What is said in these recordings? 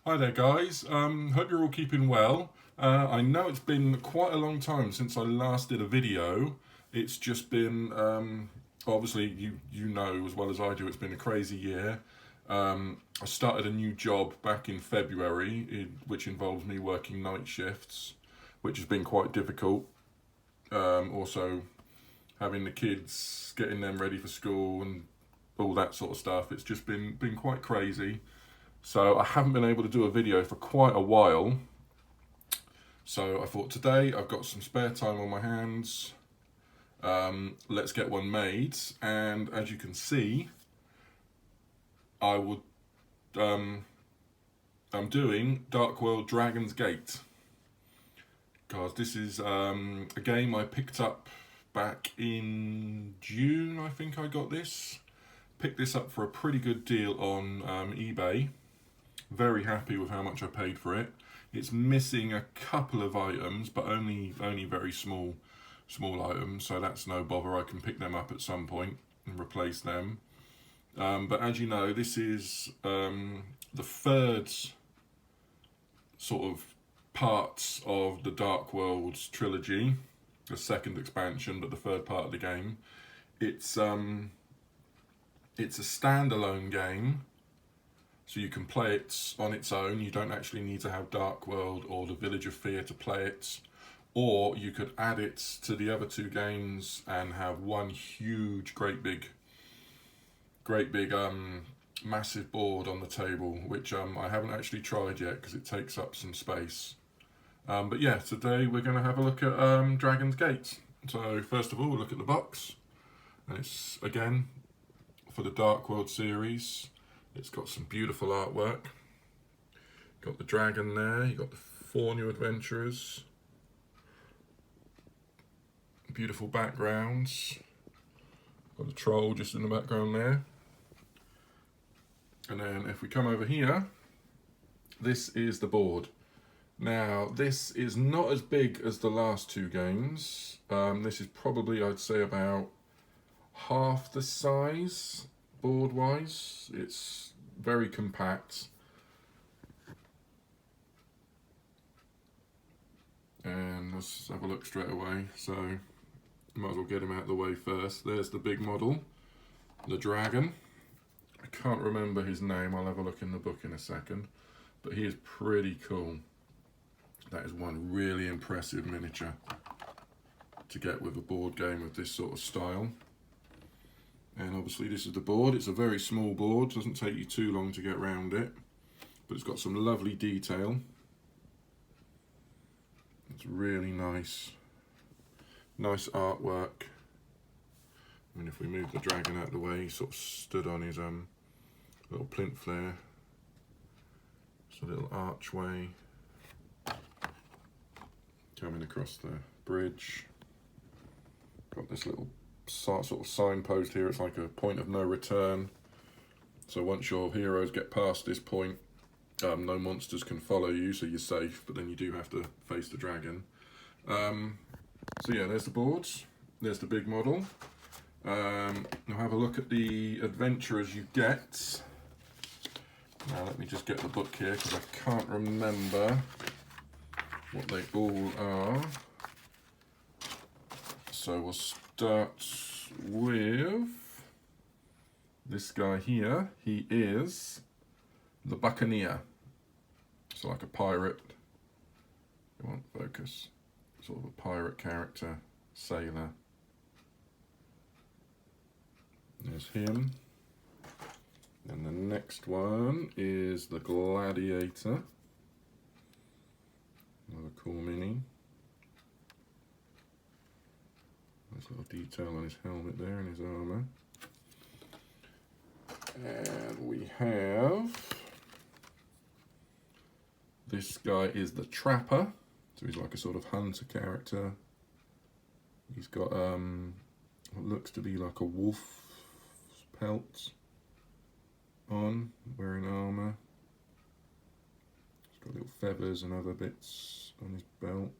Hi there, guys. Hope you're all keeping well. I know it's been quite a long time since I last did a video. It's just been, obviously, you know as well as I do, it's been a crazy year. I started a new job back in February, which involves me working night shifts, which has been quite difficult. Also, having the kids, getting them ready for school, and all that sort of stuff. It's just been quite crazy. So I haven't been able to do a video for quite a while. So I thought today I've got some spare time on my hands. Let's get one made. And as you can see, I would I'm doing Dark World Dragon's Gate. Because this is a game I picked up back in June, I think I got this. Picked this up for a pretty good deal on eBay. Very happy with how much I paid for it. It's missing a couple of items, but only very small items, so that's no bother. I can pick them up at some point and replace them. But as you know, this is the third sort of part of the Dark Worlds trilogy, the second expansion, but the third part of the game. It's a standalone game. So you can play it on its own. You don't actually need to have Dark World or the Village of Fear to play it. Or you could add it to the other two games and have one huge, great big, massive board on the table, which I haven't actually tried yet because it takes up some space. But yeah, today we're going to have a look at Dragon's Gate. So first of all, look at the box. And it's, again, for the Dark World series. It's got some beautiful artwork. Got the dragon there, you got the 4 new adventurers. Beautiful backgrounds. Got the troll just in the background there. And then if we come over here, this is the board. Now, this is not as big as the last two games. This is probably, I'd say, about half the size board-wise. It's very compact. And let's have a look straight away. So, might as well get him out of the way first. There's the big model, the dragon. I can't remember his name. I'll have a look in the book in a second. But he is pretty cool. That is one really impressive miniature to get with a board game of this sort of style. And obviously this is the board. It's a very small board, doesn't take you too long to get around it, but it's got some lovely detail. It's really nice artwork. I mean, if we move the dragon out of the way, he sort of stood on his little plinth there. It's a little archway coming across the bridge. Got this little sort of signpost here. It's like a point of no return. So once your heroes get past this point, no monsters can follow you, so you're safe, but then you do have to face the dragon. So yeah, there's the boards. There's the big model. Now have a look at the adventurers you get. Now let me just get the book here because I can't remember what they all are. So we'll start with this guy here. He is the Buccaneer. So like a pirate. Come on, focus. Sort of a pirate character, sailor. There's him. And the next one is the Gladiator. Another cool mini. Nice little detail on his helmet there and his armour. And we have... this guy is the Trapper. So he's like a sort of hunter character. He's got what looks to be like a wolf pelt on, wearing armour. He's got little feathers and other bits on his belt.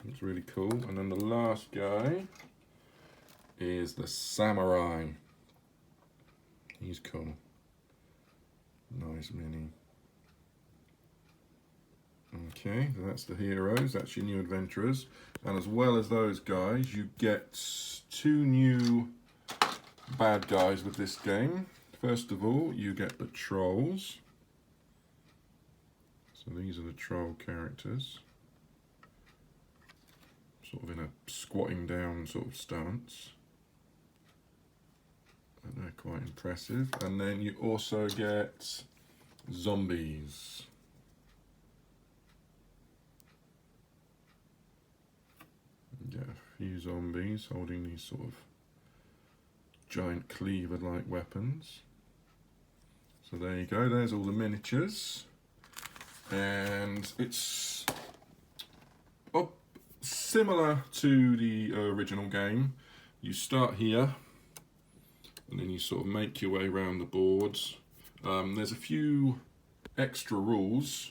It's really cool. And then the last guy is the Samurai. He's cool. Nice mini. Okay, so that's the heroes, that's your new adventurers. And as well as those guys, you get 2 new bad guys with this game. First of all, you get the trolls. So these are the troll characters. Sort of in a squatting down sort of stance. And they're quite impressive. And then you also get zombies. You get a few zombies holding these sort of giant cleaver-like weapons. So there you go, there's all the miniatures. And it's similar to the original game. You start here, and then you sort of make your way around the boards. There's a few extra rules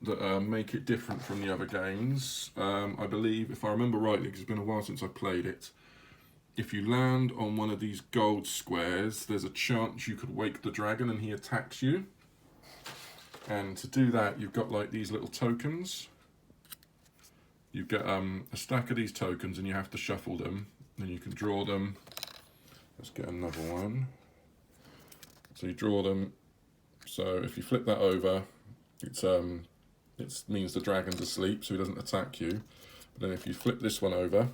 that make it different from the other games. I believe, if I remember rightly, because it's been a while since I played it, if you land on one of these gold squares, there's a chance you could wake the dragon and he attacks you. And to do that, you've got like these little tokens. You get a stack of these tokens and you have to shuffle them. Then you can draw them. Let's get another one. So you draw them. So if you flip that over, it means the dragon's asleep, so he doesn't attack you. But then if you flip this one over,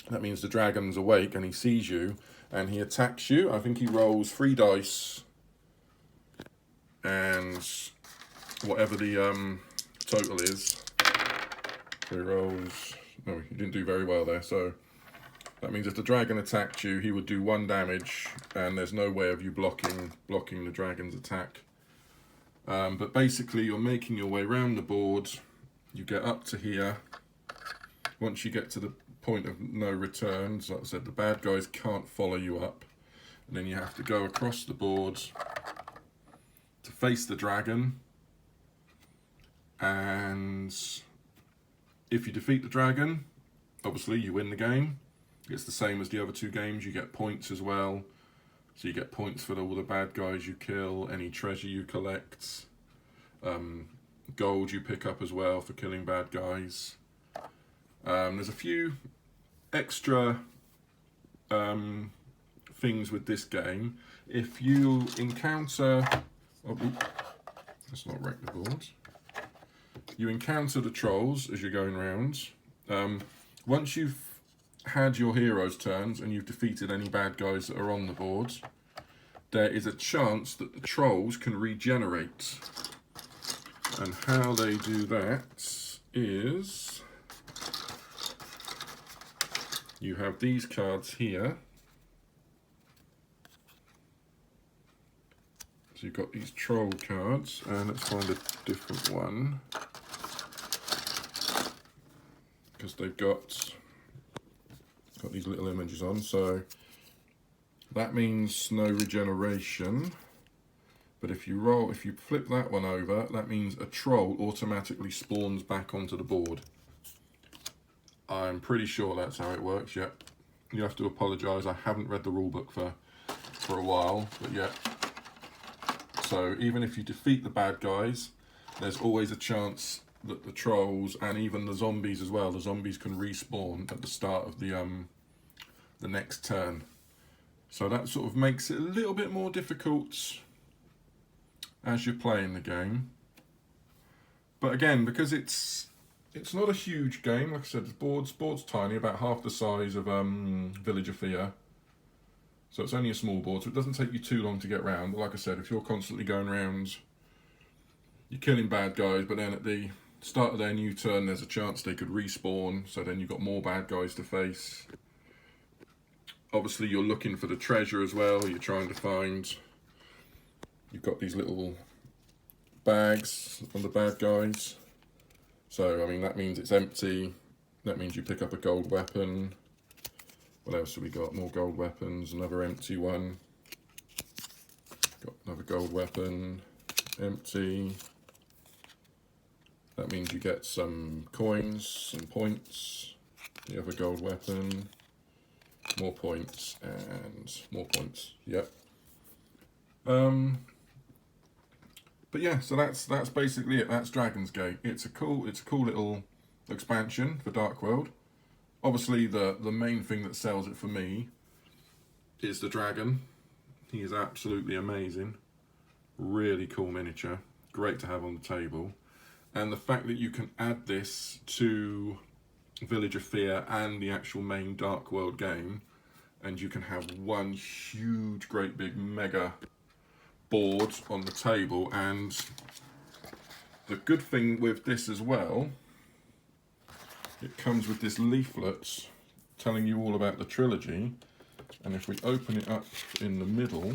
that means the dragon's awake and he sees you and he attacks you. I think he rolls 3 dice and whatever the total is. So he rolls, no, he didn't do very well there. So that means if the dragon attacked you, he would do 1 damage and there's no way of you blocking the dragon's attack. But basically you're making your way around the board. You get up to here. Once you get to the point of no return, so like I said, the bad guys can't follow you up. And then you have to go across the board to face the dragon. And if you defeat the dragon, obviously you win the game. It's the same as the other 2 games. You get points as well. So you get points for all the bad guys you kill, any treasure you collect, gold you pick up as well for killing bad guys. There's a few extra things with this game. If you encounter... Oh, let's not wreck the board. You encounter the trolls as you're going around. Once you've had your heroes' turns and you've defeated any bad guys that are on the board, there is a chance that the trolls can regenerate. And how they do that is you have these cards here. So you've got these troll cards, and let's find a different one, because they've got these little images on. So that means no regeneration, but if you flip that one over, that means a troll automatically spawns back onto the board. I'm pretty sure that's how it works. Yep. You have to apologise, I haven't read the rulebook for a while, but yeah. So even if you defeat the bad guys, there's always a chance that the trolls and even the zombies as well, the zombies can respawn at the start of the next turn. So that sort of makes it a little bit more difficult as you're playing the game. But again, because it's not a huge game, like I said, the board's tiny, about half the size of Village of Fear. So it's only a small board, so it doesn't take you too long to get round. But like I said, if you're constantly going around, you're killing bad guys, but then at the start of their new turn, there's a chance they could respawn, so then you've got more bad guys to face. Obviously, you're looking for the treasure as well. You're trying to find... You've got these little bags on the bad guys. So, I mean, that means it's empty. That means you pick up a gold weapon. What else have we got? More gold weapons. Another empty one. Got another gold weapon. Empty. That means you get some coins, some points. You have a gold weapon. More points and more points. Yep. But But yeah, so that's basically it. That's Dragon's Gate. It's a cool little expansion for Dark World. Obviously, the main thing that sells it for me is the dragon. He is absolutely amazing. Really cool miniature. Great to have on the table. And the fact that you can add this to Village of Fear and the actual main Dark World game, and you can have one huge, great big mega board on the table. And the good thing with this as well, it comes with this leaflet telling you all about the trilogy. And if we open it up in the middle,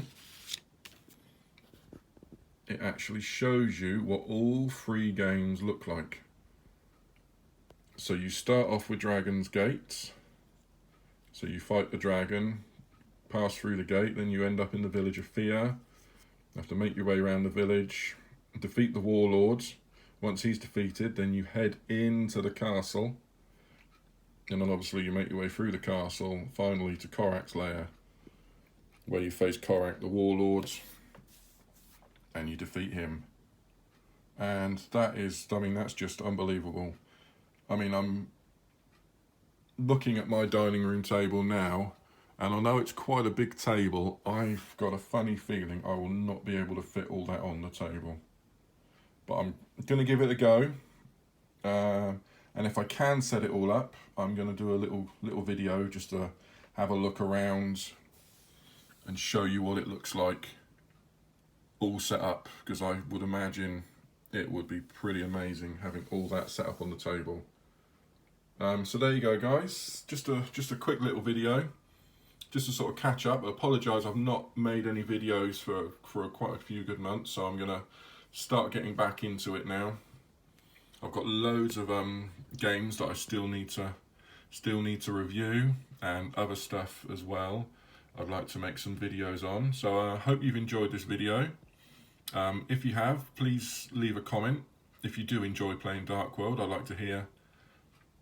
it actually shows you what all 3 games look like. So you start off with Dragon's Gate. So you fight the dragon, pass through the gate, then you end up in the Village of Fear. You have to make your way around the village, defeat the warlords. Once he's defeated, then you head into the castle. And then obviously you make your way through the castle, finally to Korak's lair, where you face Korak the warlords, and you defeat him. And that is, I mean, that's just unbelievable. I mean, I'm looking at my dining room table now, and I know it's quite a big table. I've got a funny feeling I will not be able to fit all that on the table. But I'm going to give it a go. And if I can set it all up, I'm going to do a little video just to have a look around and show you what it looks like all set up, because I would imagine it would be pretty amazing having all that set up on the table. So there you go, guys. Just a quick little video, just to sort of catch up. I apologise, I've not made any videos for quite a few good months, so I'm gonna start getting back into it now. I've got loads of games that I still need to review, and other stuff as well I'd like to make some videos on. So I hope you've enjoyed this video. If you have, please leave a comment. If you do enjoy playing Dark World, I'd like to hear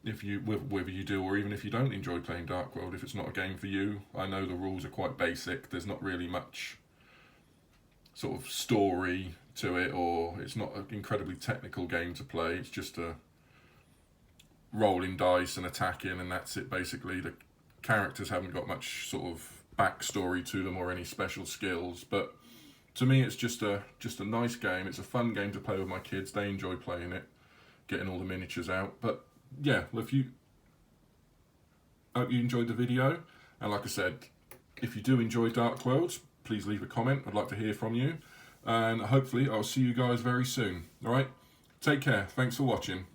whether you do, or even if you don't enjoy playing Dark World, if it's not a game for you. I know the rules are quite basic. There's not really much sort of story to it, or it's not an incredibly technical game to play. It's just a rolling dice and attacking, and that's it basically. The characters haven't got much sort of backstory to them or any special skills, but to me it's just a nice game. It's a fun game to play with my kids. They enjoy playing it, getting all the miniatures out. But yeah, hope you enjoyed the video, and like I said, if you do enjoy Dark World, please leave a comment. I'd like to hear from you, and hopefully I'll see you guys very soon. All right, take care. Thanks for watching.